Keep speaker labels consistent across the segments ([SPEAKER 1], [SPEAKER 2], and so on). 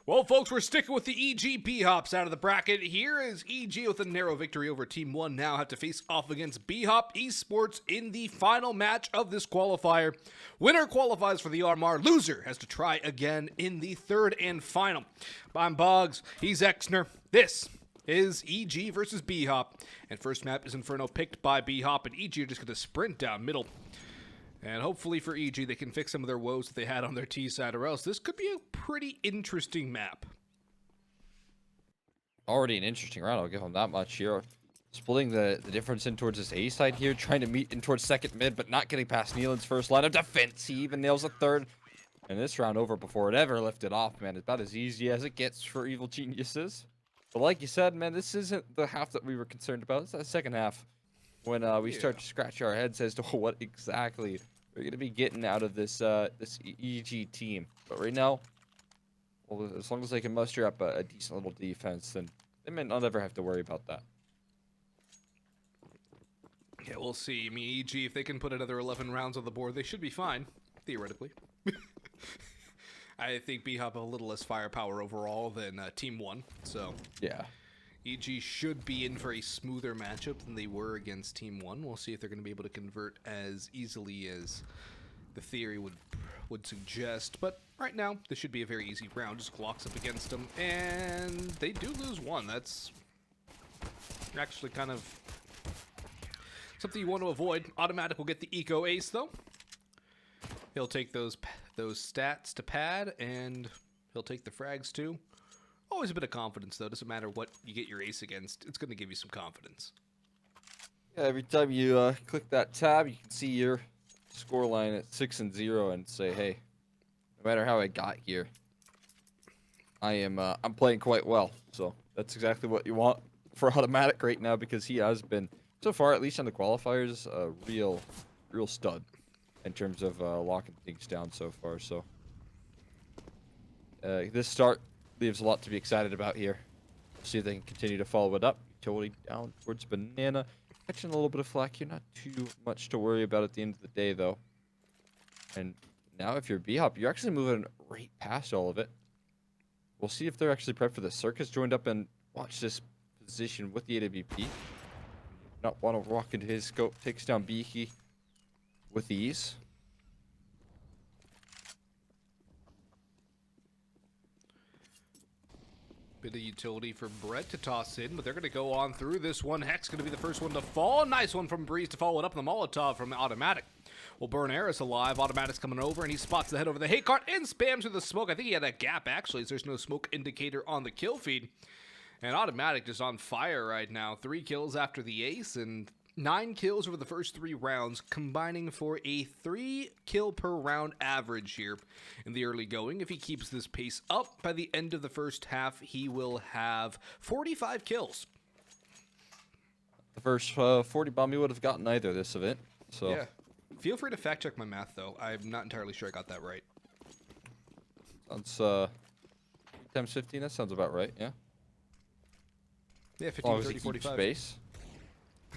[SPEAKER 1] Well, folks, we're sticking with the EG BHOPs out of the bracket. Here is EG with a narrow victory over Team 1. Now have to face off against BHOP Esports in the final match of this qualifier. Winner qualifies for the RMR. Loser has to try again in the third and final. I'm Boggs. He's Exner. This is EG versus BHOP. And first map is Inferno, picked by BHOP, and EG are just going to sprint down middle. And hopefully for EG, they can fix some of their woes that they had on their T side, or else this could be a pretty interesting map.
[SPEAKER 2] Already an interesting round, I'll give them that much here. Splitting the difference in towards his A side here, trying to meet in towards second mid, but not getting past Neelan's first line of defense. He even nails a third. And this round over before it ever lifted off, man. It's about as easy as it gets for Evil Geniuses. But like you said, man, this isn't the half that we were concerned about. It's the second half when we start to scratch our heads as to what exactly we're going to be getting out of this this EG team. But right now, well, as long as they can muster up a decent little defense, then they may not ever have to worry about that.
[SPEAKER 1] Yeah, we'll see. I mean, EG, if they can put another 11 rounds on the board, they should be fine, theoretically. I think BHOP have a little less firepower overall than Team 1, so
[SPEAKER 2] Yeah.
[SPEAKER 1] EG should be in for a smoother matchup than they were against Team 1. We'll see if they're going to be able to convert as easily as the theory would suggest. But right now, this should be a very easy round. Just Glocks up against them, and they do lose one. That's actually kind of something you want to avoid. Automatic will get the Eco Ace, though. He'll take those stats to pad, and he'll take the frags, too. Always a bit of confidence, though. Doesn't matter what you get your ace against. It's going to give you some confidence.
[SPEAKER 2] Yeah, every time you click that tab, you can see your score line at 6-0 and say, hey, no matter how I got here, I'm playing quite well. So that's exactly what you want for Automatic right now, because he has been, so far, at least on the qualifiers, a real stud in terms of locking things down so far. So this start leaves a lot to be excited about here. See if they can continue to follow it up. Totally down towards Banana. Catching a little bit of flack here. Not too much to worry about at the end of the day, though. And now if you're BHOP, you're actually moving right past all of it. We'll see if they're actually prepped for the Circus joined up, and watch this position with the AWP. Not want to walk into his scope. Takes down Beaky with ease.
[SPEAKER 1] Bit of utility for Brett to toss in, but they're going to go on through this one. Hex going to be the first one to fall. Nice one from Breeze to follow it up. And the Molotov from Automatic will burn Eris alive. Automatic's coming over, and he spots the head over the hate cart and spams through the smoke. I think he had a gap, actually, as there's no smoke indicator on the kill feed. And Automatic just on fire right now. 3 kills after the ace, and 9 kills over the first 3 rounds, combining for a 3 kill per round average here in the early going. If he keeps this pace up, by the end of the first half, he will have 45 kills.
[SPEAKER 2] The first 40 bomb you would have gotten either this event. So
[SPEAKER 1] Yeah. Feel free to fact check my math, though. I'm not entirely sure I got that right.
[SPEAKER 2] Sounds times 15. That sounds about right. Yeah.
[SPEAKER 1] Yeah,
[SPEAKER 2] As long
[SPEAKER 1] 15,
[SPEAKER 2] as
[SPEAKER 1] 30,
[SPEAKER 2] he keeps
[SPEAKER 1] 45.
[SPEAKER 2] space.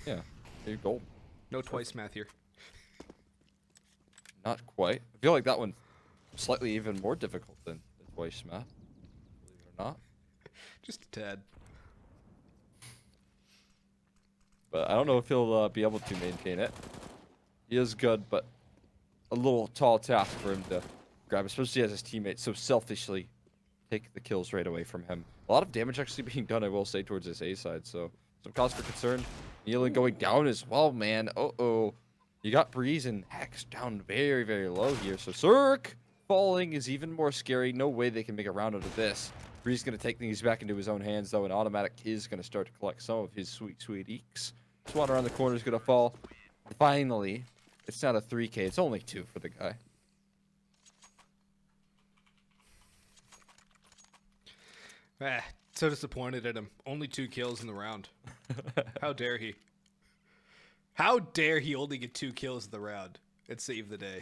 [SPEAKER 2] Yeah. You're gold.
[SPEAKER 1] No twice math here.
[SPEAKER 2] Not quite. I feel like that one slightly even more difficult than twice math. Believe it or not.
[SPEAKER 1] Just a tad.
[SPEAKER 2] But I don't know if he'll be able to maintain it. He is good, but a little tall task for him to grab, especially as his teammates so selfishly take the kills right away from him. A lot of damage actually being done, I will say, towards his A side, so some cause for concern. Neelan going down as well, man. Uh-oh. You got Breeze and Hex down very, very low here. So Cirque falling is even more scary. No way they can make a round out of this. Breeze going to take things back into his own hands, though, and Automatic is going to start to collect some of his sweet, sweet eeks. Swan around the corner is going to fall. Finally, it's not a 3K. It's only 2 for the guy.
[SPEAKER 1] So disappointed in him. Only 2 kills in the round. How dare he? How dare he only get 2 kills in the round and save the day?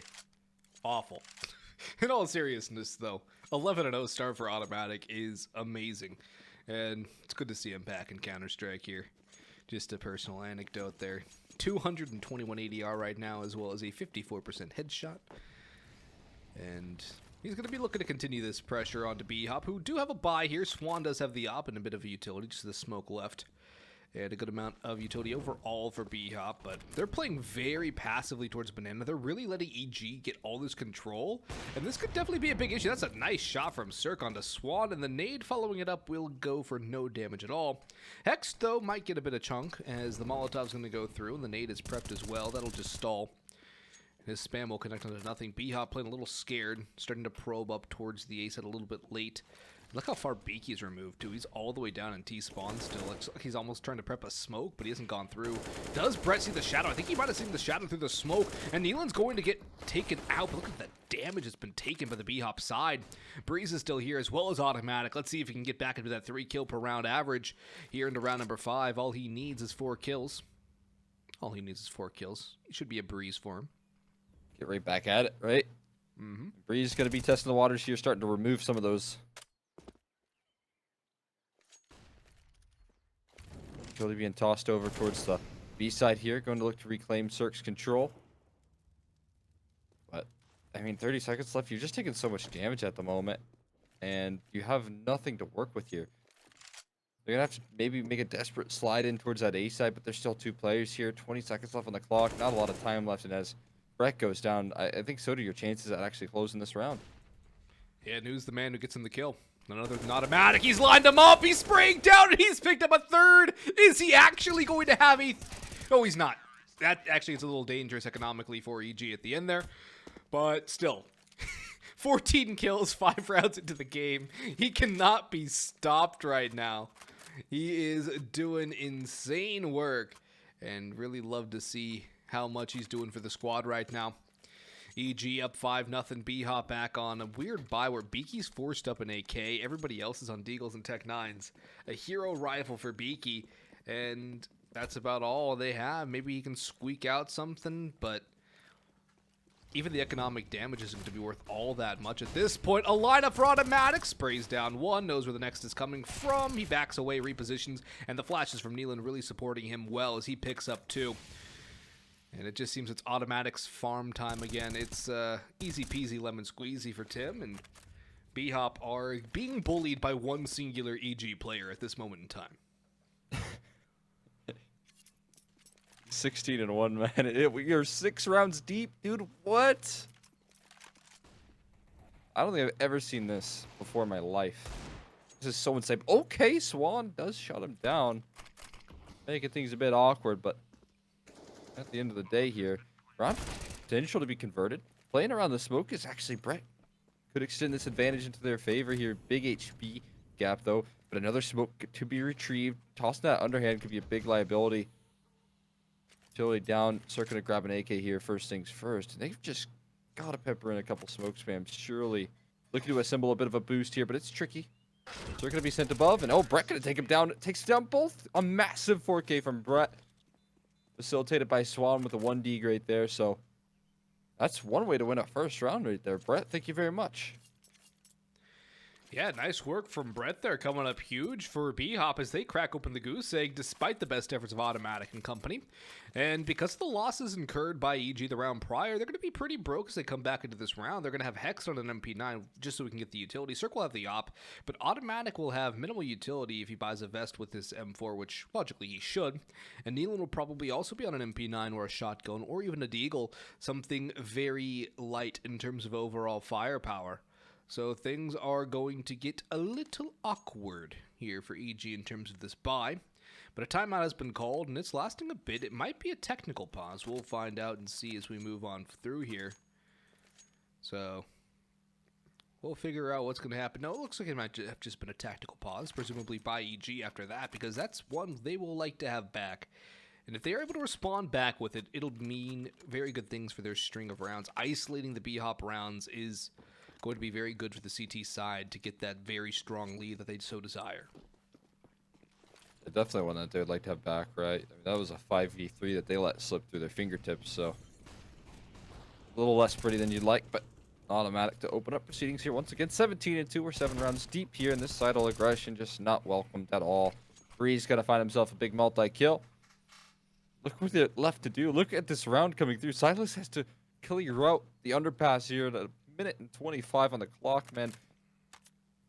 [SPEAKER 1] Awful. In all seriousness, though, 11-0 start for Automatic is amazing. And it's good to see him back in Counter-Strike here. Just a personal anecdote there. 221 ADR right now, as well as a 54% headshot. And He's going to be looking to continue this pressure onto BHOP, who do have a buy here. Swan does have the op and a bit of a utility, just the smoke left. And a good amount of utility overall for BHOP, but they're playing very passively towards Banana. They're really letting EG get all this control, and this could definitely be a big issue. That's a nice shot from Cirque onto Swan, and the nade following it up will go for no damage at all. Hex, though, might get a bit of chunk, as the Molotov's going to go through, and the nade is prepped as well. That'll just stall. His spam will connect onto nothing. BHOP playing a little scared, starting to probe up towards the ace at a little bit late. Look how far Beaky's removed, too. He's all the way down in T-spawn still. Looks like he's almost trying to prep a smoke, but he hasn't gone through. Does Brett see the shadow? I think he might have seen the shadow through the smoke, and Neelan's going to get taken out. But look at the damage that's been taken by the BHOP side. Breeze is still here, as well as Automatic. Let's see if he can get back into that 3 kill per round average here into round number 5. All he needs is 4 kills. All he needs is 4 kills. It should be a breeze for him.
[SPEAKER 2] Get right back at it, right?
[SPEAKER 1] Mm-hmm.
[SPEAKER 2] Breeze is going to be testing the waters here, starting to remove some of those. Utility being tossed over towards the B side here, going to look to reclaim Cirque's control. But, I mean, 30 seconds left. You're just taking so much damage at the moment, and you have nothing to work with here. They're going to have to maybe make a desperate slide in towards that A side, but there's still 2 players here. 20 seconds left on the clock. Not a lot of time left, and as Brett goes down, I think so do your chances at actually closing this round.
[SPEAKER 1] Yeah, News the man who gets him the kill. None other than Automatic. He's lined him up. He's spraying down, and he's picked up a 3rd. Is he actually going to have a... No, he's not. That actually is a little dangerous economically for EG at the end there. But still, 14 kills, 5 rounds into the game. He cannot be stopped right now. He is doing insane work, and really love to see how much he's doing for the squad right now. EG up 5-0. BHOP back on a weird buy where Beaky's forced up an AK. Everybody else is on Deagles and Tech 9s. A hero rifle for Beaky, and that's about all they have. Maybe he can squeak out something, but even the economic damage isn't going to be worth all that much at this point. A lineup for Automatic. Sprays down 1, knows where the next is coming from. He backs away, repositions, and the flashes from Neelan really supporting him well as he picks up 2. And it just seems it's Automatic's farm time again. It's easy peasy lemon squeezy for Tim, and BHOP are being bullied by one singular EG player at this moment in time.
[SPEAKER 2] 16-1, man. We are 6 rounds deep, dude. What? I don't think I've ever seen this before in my life. This is so insane. Okay, Swan does shut him down, making things a bit awkward, but at the end of the day here, round potential to be converted. Playing around the smoke is actually Brett. Could extend this advantage into their favor here. Big HP gap, though. But another smoke to be retrieved. Tossing that underhand could be a big liability. Utility down. Cirque gonna grab an AK here first things first. And they've just got to pepper in a couple smoke spams. Surely looking to assemble a bit of a boost here, but it's tricky. Cirque gonna be sent above. And oh, Brett gonna take him down. Takes down both. A massive 4K from Brett. Facilitated by Swan with a 1D grade there, so that's one way to win a first round right there. Brett, thank you very much.
[SPEAKER 1] Yeah, nice work from Brett there, coming up huge for BHOP as they crack open the goose egg despite the best efforts of Automatic and company. And because of the losses incurred by EG the round prior, they're going to be pretty broke as they come back into this round. They're going to have Hex on an MP9 just so we can get the utility. Cirque will have the op, but Automatic will have minimal utility if he buys a vest with his M4, which logically he should. And Neelan will probably also be on an MP9 or a shotgun or even a Deagle, something very light in terms of overall firepower. So things are going to get a little awkward here for EG in terms of this buy. But a timeout has been called, and it's lasting a bit. It might be a technical pause. We'll find out and see as we move on through here. So we'll figure out what's going to happen. No, it looks like it might have just been a tactical pause, presumably by EG after that, because that's one they will like to have back. And if they are able to respond back with it, it'll mean very good things for their string of rounds. Isolating the BHOP rounds is going to be very good for the CT side to get that very strong lead that they so desire.
[SPEAKER 2] Definitely one that they would like to have back, right? I mean, that was a 5v3 that they let slip through their fingertips, so a little less pretty than you'd like, but Automatic to open up proceedings here once again. 17-2, we're 7 rounds deep here, and this sidle aggression just not welcomed at all. Breeze got to find himself a big multi-kill. Look what they're left to do. Look at this round coming through. Silas has to clear out the underpass here to minute and 25 on the clock, man.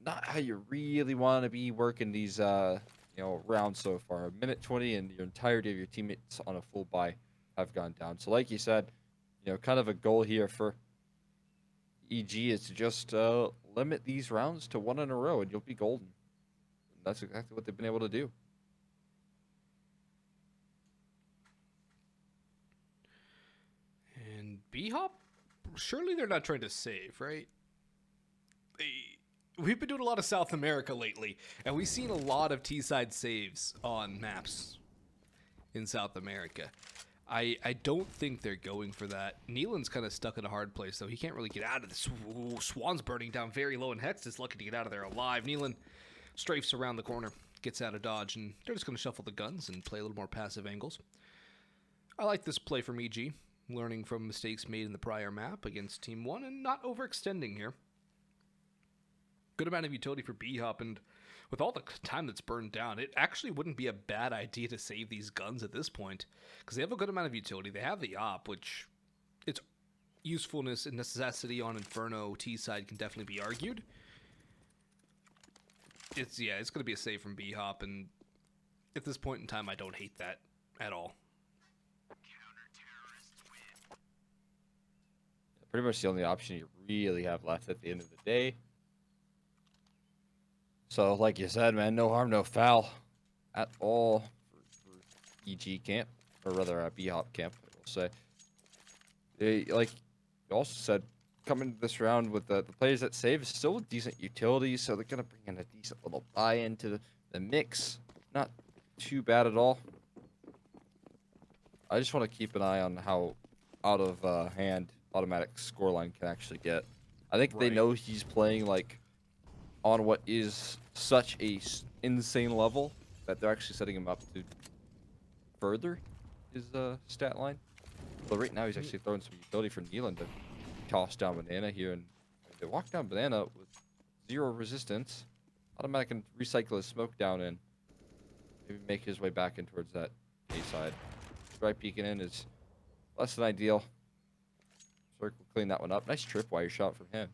[SPEAKER 2] Not how you really want to be working these, rounds so far. A minute 20 and your entirety of your teammates on a full buy have gone down. So like you said, kind of a goal here for EG is to just limit these rounds to one in a row, and you'll be golden. That's exactly what they've been able to do.
[SPEAKER 1] And BHOP, surely they're not trying to save, right? We've been doing a lot of South America lately, and we've seen a lot of T-side saves on maps in South America. I don't think they're going for that. Neelan's kind of stuck in a hard place, though. He can't really get out of this. Ooh, Swan's burning down very low, and Hex is lucky to get out of there alive. Neelan strafes around the corner, gets out of dodge, and they're just going to shuffle the guns and play a little more passive angles. I like this play from EG, learning from mistakes made in the prior map against Team 1 and not overextending here. Good amount of utility for BHOP, and with all the time that's burned down, it actually wouldn't be a bad idea to save these guns at this point, because they have a good amount of utility. They have the op, which its usefulness and necessity on Inferno T side can definitely be argued. It's going to be a save from BHOP, and at this point in time, I don't hate that at all.
[SPEAKER 2] Pretty much the only option you really have left at the end of the day. So, like you said, man, no harm, no foul at all for EG camp, or rather BHOP camp, I will say. They, like you also said, coming to this round with the players that save is still decent utility, so they're going to bring in a decent little buy-in to the mix. Not too bad at all. I just want to keep an eye on how out of hand automatic scoreline can actually get. I think they know he's playing like on what is such a insane level that they're actually setting him up to further his stat line. But right now he's actually throwing some utility for Neelan to toss down Banana here, and they walk down Banana with 0 resistance. Automatic can recycle his smoke down and maybe make his way back in towards that A side. Try peeking in is less than ideal. Circle clean that one up. Nice tripwire shot from him.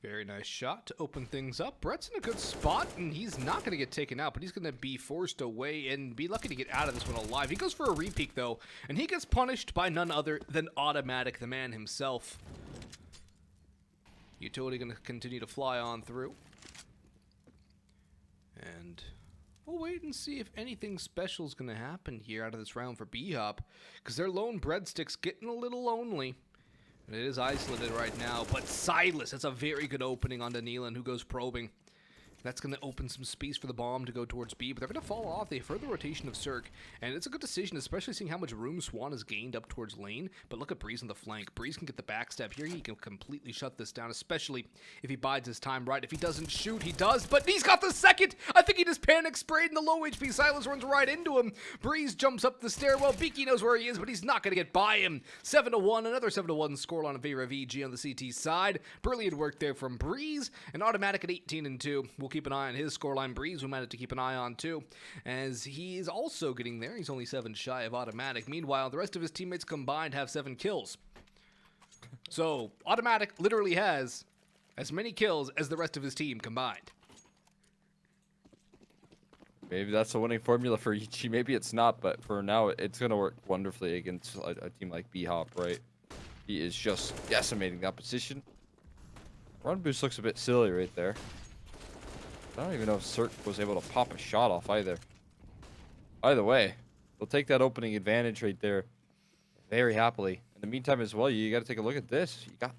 [SPEAKER 1] Very nice shot to open things up. Brett's in a good spot, and he's not going to get taken out, but he's going to be forced away and be lucky to get out of this one alive. He goes for a repeat, though, and he gets punished by none other than Automatic, the man himself. Utility going to continue to fly on through. And we'll wait and see if anything special is going to happen here out of this round for BHOP, because their lone breadstick's getting a little lonely. And it is isolated right now, but Silas, that's a very good opening onto Neelan, who goes probing. That's going to open some space for the bomb to go towards B, but they're going to fall off. They further rotation of Cirque, and it's a good decision, especially seeing how much room Swan has gained up towards lane. But look at Breeze on the flank. Breeze can get the backstep here. He can completely shut this down, especially if he bides his time right. If he doesn't shoot, he does, but he's got the second. I think he just panic sprayed in the low HP. Silas runs right into him. Breeze jumps up the stairwell. Beaky knows where he is, but he's not going to get by him. 7-1, another 7-1 scoreline in favor of EG on the CT side. Brilliant work there from Breeze, and Automatic at 18-2. We'll keep an eye on his scoreline. Breeze, we might have to keep an eye on too, as he is also getting there. He's only 7 shy of Automatic. Meanwhile, the rest of his teammates combined have 7 kills. So Automatic literally has as many kills as the rest of his team combined.
[SPEAKER 2] Maybe that's a winning formula for EG. Maybe it's not, but for now, it's going to work wonderfully against a team like BHOP, right? He is just decimating the opposition. Run boost looks a bit silly right there. I don't even know if Cirque was able to pop a shot off either. Either way, they'll take that opening advantage right there very happily. In the meantime as well, you got to take a look at this. You got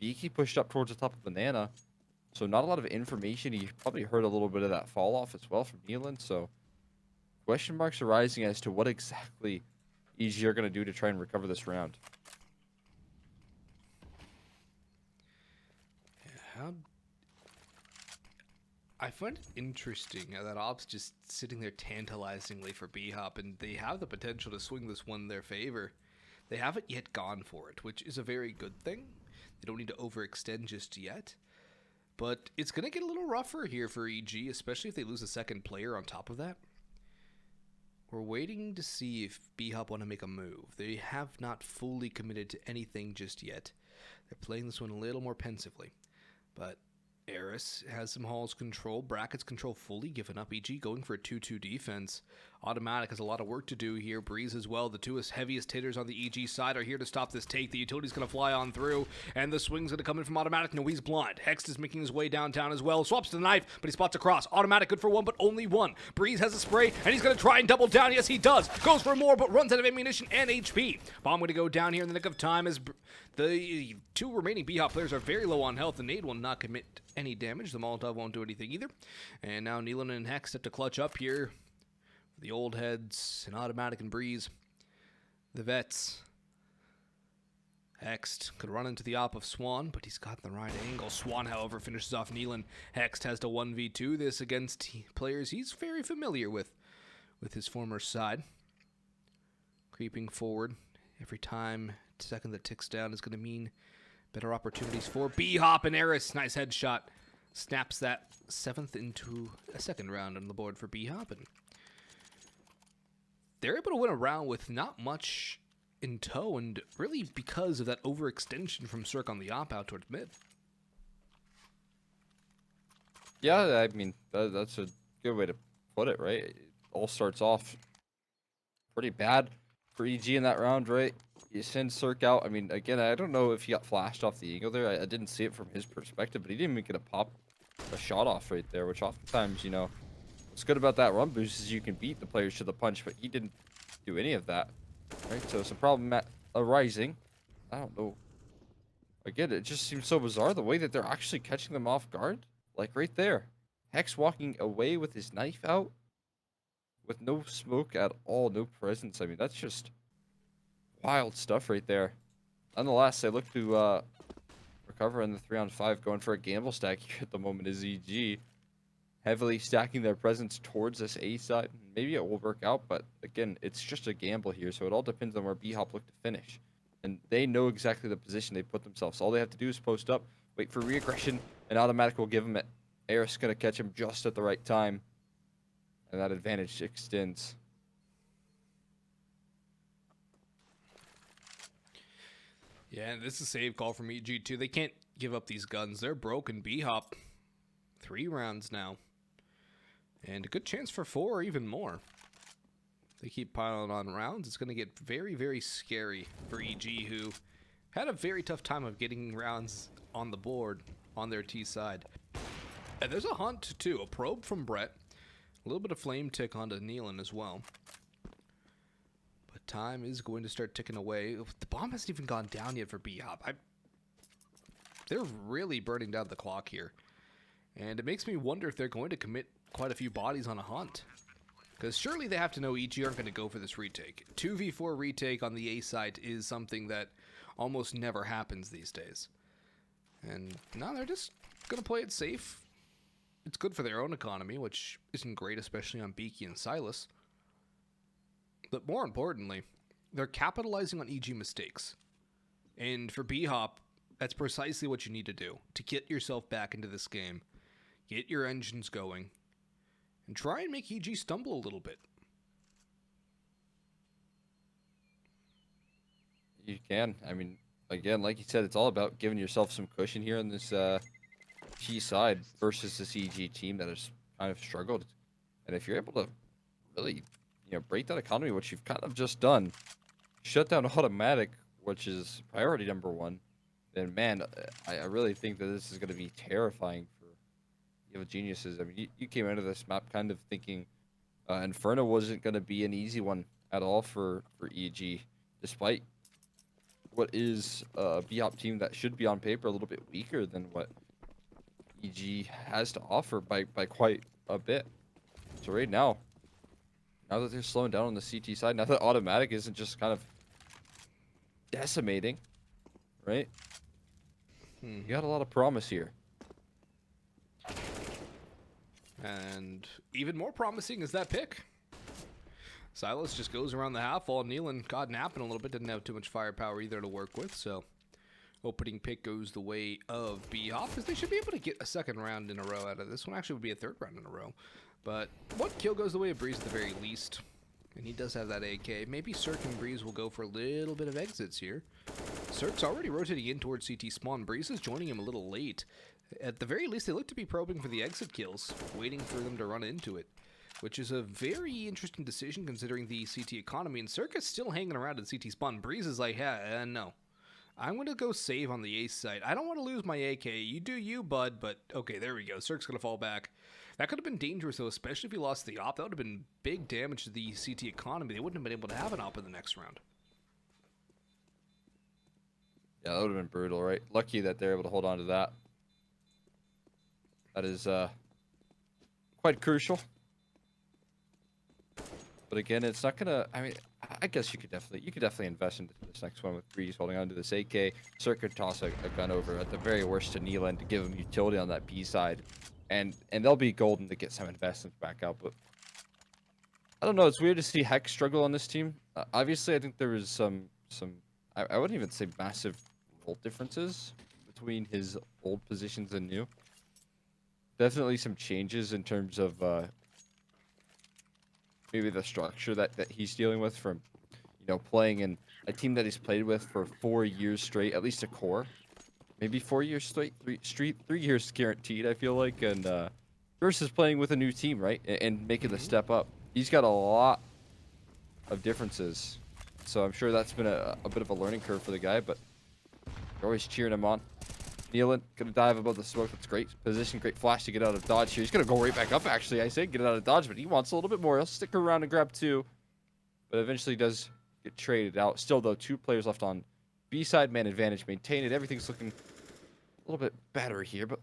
[SPEAKER 2] Beaky pushed up towards the top of Banana. So not a lot of information. You probably heard a little bit of that fall off as well from Neelan. So question marks are rising as to what exactly EG are going to do to try and recover this round.
[SPEAKER 1] How... I find it interesting that Op's just sitting there tantalizingly for BHOP, and they have the potential to swing this one in their favor. They haven't yet gone for it, which is a very good thing. They don't need to overextend just yet. But it's going to get a little rougher here for EG, especially if they lose a second player on top of that. we're waiting to see if BHOP want to make a move. They have not fully committed to anything just yet. They're playing this one a little more pensively. But Eris has some halls control, brackets control fully given up. EG going for a 2-2 defense. Automatic has a lot of work to do here. Breeze as well. The two heaviest hitters on the EG side are here to stop this take. The utility's going to fly on through, and the swing's going to come in from Automatic. No, he's blind. Hex is making his way downtown as well. Swaps to the knife, but he spots across. Automatic good for one, but only one. Breeze has a spray, and he's going to try and double down. Yes, he does. Goes for more, but runs out of ammunition and HP. Bomb going to go down here in the nick of time as the two remaining BHOP players are very low on health. The nade will not commit any damage. The Molotov won't do anything either. And now Nealon and Hex have to clutch up here. The old heads and Automatic and Breeze. The vets. Hext could run into the op of Swan, but he's got the right angle. Swan, however, finishes off Nealon. Hext has to 1v2 this against players he's very familiar with his former side. Creeping forward. Every second that ticks down is going to mean better opportunities for BHOP and Eris. Nice headshot. Snaps that 7th into a second round on the board for BHOP, and they're able to win a round with not much in tow, and really because of that overextension from Cirque on the op out towards mid.
[SPEAKER 2] Yeah, I mean, that's a good way to put it, right? It all starts off pretty bad for EG in that round, right? You send Cirque out. I mean, again, I don't know if he got flashed off the angle there. I didn't see it from his perspective, but he didn't even get a shot off right there, which oftentimes, you know, what's good about that run boost is you can beat the players to the punch, but he didn't do any of that, right? So some problem arising. I don't know. Again, it just seems so bizarre the way that they're actually catching them off guard. Like right there. Hex walking away with his knife out with no smoke at all, no presence. I mean, that's just wild stuff right there. Nonetheless, they look to recover in the 3-on-5, going for a gamble stack here at the moment is EG. Heavily stacking their presence towards this A side. Maybe it will work out, but again, it's just a gamble here, so it all depends on where BHOP look to finish. And they know exactly the position they put themselves. All they have to do is post up, wait for re-aggression, and Automatic will give them it. Eris going to catch him just at the right time, and that advantage extends.
[SPEAKER 1] Yeah, and this is a save call from EG too. They can't give up these guns. They're broken. BHOP, 3 rounds now. And a good chance for 4 or even more. They keep piling on rounds. It's going to get very, very scary for EG, who had a very tough time of getting rounds on the board on their T side. And there's a hunt too. A probe from Brett. A little bit of flame tick onto Nealon as well. But time is going to start ticking away. The bomb hasn't even gone down yet for BHOP. They're really burning down the clock here. And it makes me wonder if they're going to commit quite a few bodies on a hunt. Because surely they have to know EG aren't going to go for this retake. 2v4 retake on the A site is something that almost never happens these days. And now they're just going to play it safe. It's good for their own economy, which isn't great, especially on Beaky and Silas. But more importantly, they're capitalizing on EG mistakes. And for BHOP, that's precisely what you need to do to get yourself back into this game. Get your engines going. And try and make EG stumble a little bit.
[SPEAKER 2] You can. I mean, again, like you said, it's all about giving yourself some cushion here on this T side versus this EG team that has kind of struggled. And if you're able to really, break that economy, which you've kind of just done, shut down Automatic, which is priority number 1, then man, I really think that this is going to be terrifying for Evil Geniuses. I mean, you came into this map kind of thinking Inferno wasn't going to be an easy one at all for EG, despite what is a BHOP team that should be on paper a little bit weaker than what EG has to offer by quite a bit. So right now that they're slowing down on the CT side, now that Automatic isn't just kind of decimating, right? You got a lot of promise here.
[SPEAKER 1] And even more promising is that pick. Silas just goes around the half while Nealon got napping a little bit. Didn't have too much firepower either to work with, so opening pick goes the way of BHOP, because they should be able to get a second round in a row out of this one. Actually, it would be a 3rd round in a row. But one kill goes the way of Breeze at the very least. And he does have that AK. Maybe Cirque and Breeze will go for a little bit of exits here. Cirque's already rotating in towards CT spawn. Breeze is joining him a little late. At the very least, they look to be probing for the exit kills, waiting for them to run into it, which is a very interesting decision considering the CT economy. And Cirque is still hanging around at CT spawn. Breeze is like, no. I'm going to go save on the ace side. I don't want to lose my AK. You do you, bud, but okay, there we go. Cirque's going to fall back. That could have been dangerous, though, especially if he lost the op. That would have been big damage to the CT economy. They wouldn't have been able to have an op in the next round.
[SPEAKER 2] Yeah, that would have been brutal, right? Lucky that they're able to hold on to that. That is quite crucial. But again, it's not gonna. I mean, I guess you could definitely invest into this next one with Breeze holding on to this AK. Circuit toss a gun over at the very worst to Nealon to give him utility on that B side, and they'll be golden to get some investments back out. But I don't know. It's weird to see Hex struggle on this team. Obviously, I think there was some. I wouldn't even say massive role differences between his old positions and new. Definitely some changes in terms of maybe the structure that he's dealing with from, playing in a team that he's played with for 4 years straight, at least a core. Maybe 4 years straight, 3 years guaranteed, I feel like, and versus playing with a new team, right? And making the step up. He's got a lot of differences. So I'm sure that's been a bit of a learning curve for the guy, but you're always cheering him on. Nealon gonna dive above the smoke. That's great position, great flash to get out of dodge here. He's gonna go right back up. Actually, I say get it out of dodge, but he wants a little bit more. He'll stick around and grab 2, but eventually does get traded out. Still though, 2 players left on B side. Man advantage maintained. Everything's looking a little bit better here, but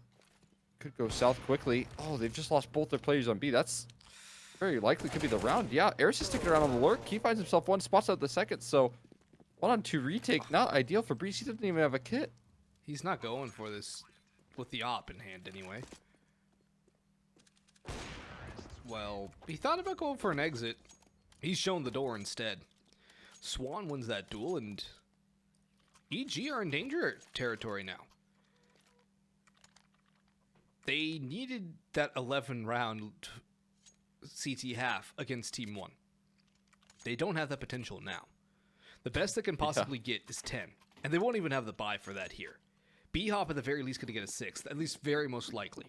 [SPEAKER 2] could go south quickly. Oh, they've just lost both their players on B. That's very likely could be the round. Yeah, Eris is sticking around on the lurk. He finds himself 1 spots out the second, so 1-on-2 retake. Not ideal for Breeze. He doesn't even have a kit.
[SPEAKER 1] He's not going for this with the op in hand anyway. Well, he thought about going for an exit. He's shown the door instead. Swan wins that duel, and EG are in danger territory now. They needed that 11 round CT half against Team 1. They don't have that potential now. The best they can possibly get is 10, and they won't even have the buy for that here. BHOP at the very least going to get a 6th, at least very most likely.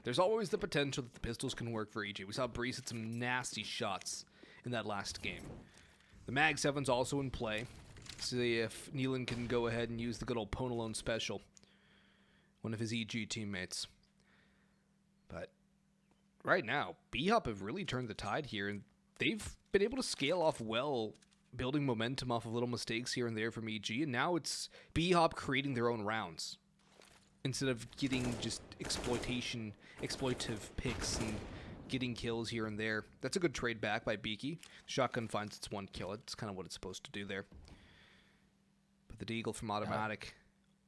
[SPEAKER 1] There's always the potential that the pistols can work for EG. We saw Breeze hit some nasty shots in that last game. The Mag 7's also in play. See if Nealon can go ahead and use the good old Ponalone special. One of his EG teammates. But right now, BHOP have really turned the tide here, and they've been able to scale off well, building momentum off of little mistakes here and there from EG, and now it's BHOP creating their own rounds instead of getting just exploitive picks and getting kills here and there. That's a good trade back by Beaky. Shotgun finds its 1 kill. It's kind of what it's supposed to do there. But the Deagle from automatic,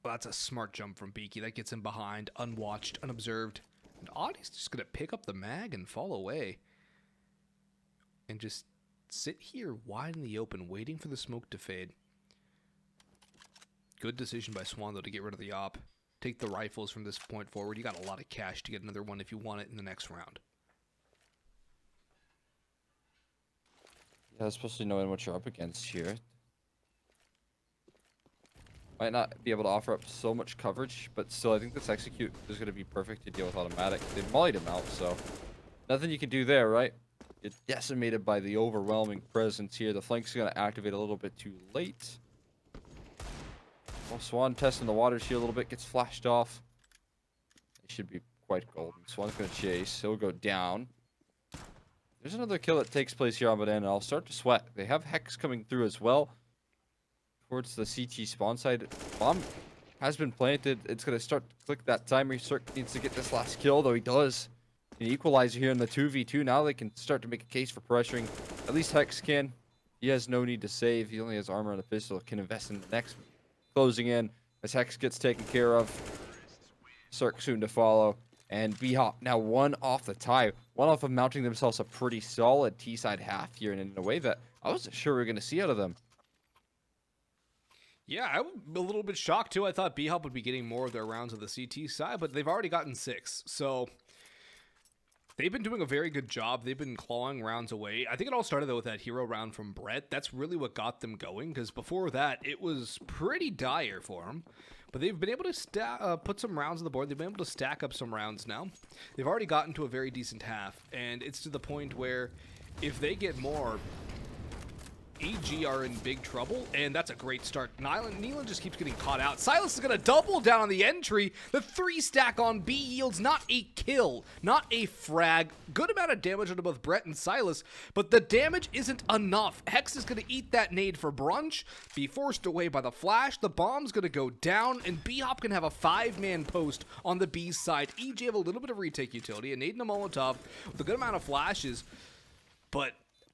[SPEAKER 1] well, that's a smart jump from Beaky. That gets him behind, unwatched, unobserved. And Audie's just going to pick up the mag and fall away. And just sit here wide in the open, waiting for the smoke to fade. Good decision by Swan, though, to get rid of the op. Take the rifles from this point forward. You got a lot of cash to get another one if you want it in the next round.
[SPEAKER 2] Yeah, especially knowing what you're up against here. Might not be able to offer up so much coverage, but still, I think this execute is going to be perfect to deal with automatic. They mollied him out, so nothing you can do there, right? Get decimated by the overwhelming presence here. The flank's going to activate a little bit too late. Well, Swan testing the waters here a little bit, gets flashed off. He should be quite golden. Swan's going to chase. He'll go down. There's another kill that takes place here on Banana. I'll start to sweat. They have Hex coming through as well. Towards the CT spawn side. Bomb has been planted. It's going to start to click that timer. Cirque needs to get this last kill, though he does. An equalizer here in the 2v2. Now they can start to make a case for pressuring. At least Hex can. He has no need to save. He only has armor and a pistol. Can invest in the next. Closing in as Hex gets taken care of. Cirque soon to follow. And BHOP now 1 off the tie. 1 off of mounting themselves a pretty solid T-side half here. And in a way that I wasn't sure we were going to see out of them.
[SPEAKER 1] Yeah, I'm a little bit shocked too. I thought BHOP would be getting more of their rounds of the CT side, but they've already gotten 6. So They've been doing a very good job. They've been clawing rounds away. I think it all started, though, with that hero round from Brett. That's really what got them going, because before that, it was pretty dire for them. But they've been able to put some rounds on the board. They've been able to stack up some rounds now. They've already gotten to a very decent half, and it's to the point where if they get more, EG are in big trouble, and that's a great start. Nealon just keeps getting caught out. Silas is going to double down on the entry. The 3-stack on B yields not a kill, not a frag. Good amount of damage on both Brett and Silas, but the damage isn't enough. Hex is going to eat that nade for brunch, be forced away by the flash. The bomb's going to go down, and BHOP can have a 5-man post on the B side. EG have a little bit of retake utility, a nade and a Molotov with a good amount of flashes, but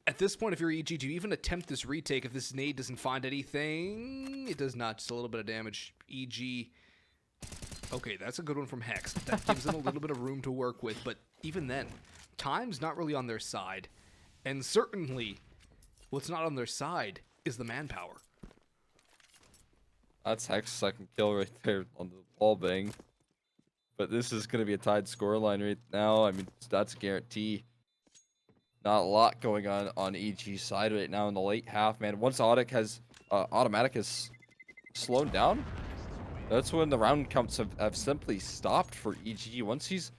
[SPEAKER 1] at this point, if you're EG, do you even attempt this retake if this nade doesn't find anything? It does not. Just a little bit of damage. EG. Okay, that's a good one from Hex. That gives them a little bit of room to work with. But even then, time's not really on their side. And certainly, what's not on their side is the manpower.
[SPEAKER 2] That's Hex's second kill right there on the wall bang. But this is going to be a tied scoreline right now. I mean, that's a guarantee. Not a lot going on EG's side right now in the late half, man. Once automatic has slowed down, that's when the round counts have simply stopped for EG. Once he's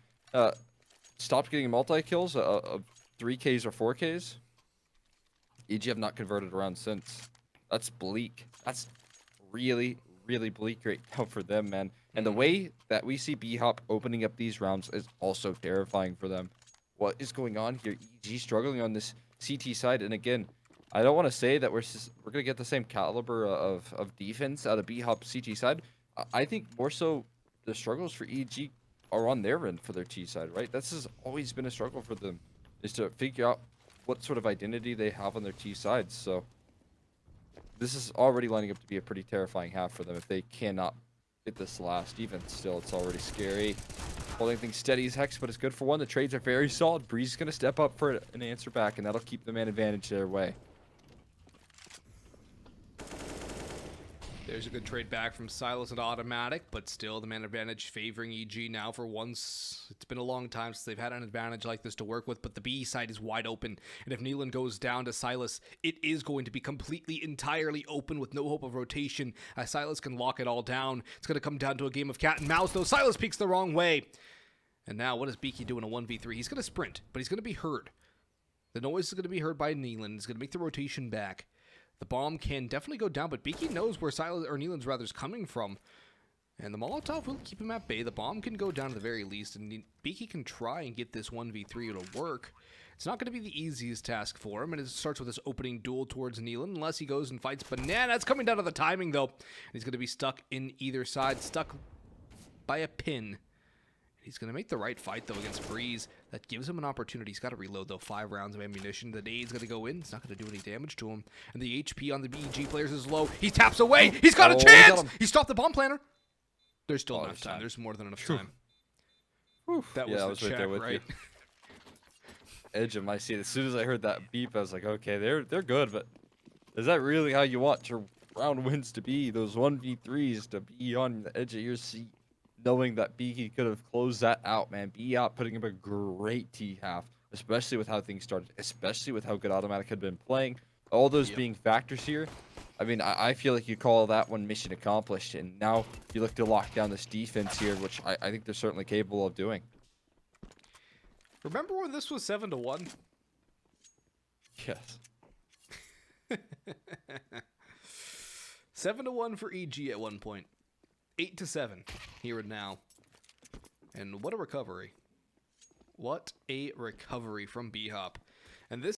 [SPEAKER 2] stopped getting multi-kills of 3Ks or 4Ks, EG have not converted around since. That's bleak. That's really, really bleak right now for them, man. And the way that we see BHOP opening up these rounds is also terrifying for them. What is going on here? EG struggling on this CT side, and again, I don't want to say that we're gonna get the same caliber of defense out of BHOP CT side. I think more so the struggles for EG are on their end for their T side, right? This has always been a struggle for them, is to figure out what sort of identity they have on their T sides. So this is already lining up to be a pretty terrifying half for them if they cannot get this last. Even still, it's already scary. Holding things steady is Hex, but it's good for one. The trades are very solid. Breeze is going to step up for an answer back, and that'll keep the man advantage their way.
[SPEAKER 1] There's a good trade back from Silas and Automatic, but still the man advantage favoring EG now for once. It's been a long time since they've had an advantage like this to work with, but the B side is wide open. And if Nealon goes down to Silas, it is going to be completely, entirely open with no hope of rotation, as Silas can lock it all down. It's going to come down to a game of cat and mouse, though. Silas peeks the wrong way. And now what does Beaky do in a 1v3? He's going to sprint, but he's going to be heard. The noise is going to be heard by Nealon. He's going to make the rotation back. The bomb can definitely go down, but Beaky knows where Silas, or Nealon's rather, is coming from. And the Molotov will keep him at bay. The bomb can go down at the very least, and Beaky can try and get this 1v3 to work. It's not going to be the easiest task for him, and it starts with this opening duel towards Nealon, unless he goes and fights Banana. It's coming down to the timing, though. And he's going to be stuck in either side, stuck by a pin. He's going to make the right fight, though, against Breeze. That gives him an opportunity. He's got to reload, though. 5 rounds of ammunition. The nade's going to go in. It's not going to do any damage to him. And the HP on the BEG players is low. He taps away. He's got a chance! He stopped the bomb planner. There's still enough time. There's more than enough time. That was the check, right there with you.
[SPEAKER 2] Edge of my seat. As soon as I heard that beep, I was like, okay, they're good, but is that really how you want your round wins to be? Those 1v3s to be on the edge of your seat? Knowing that Beaky could have closed that out, man. BHOP putting up a great T half, especially with how things started, especially with how good Automatic had been playing. All those being factors here. I mean, I feel like you call that one mission accomplished, and now you look to lock down this defense here, which I think they're certainly capable of doing.
[SPEAKER 1] Remember when this was 7-1?
[SPEAKER 2] Yes.
[SPEAKER 1] 7-1 for EG at one point. 8-7 here and now. And what a recovery. What a recovery from BHOP. And this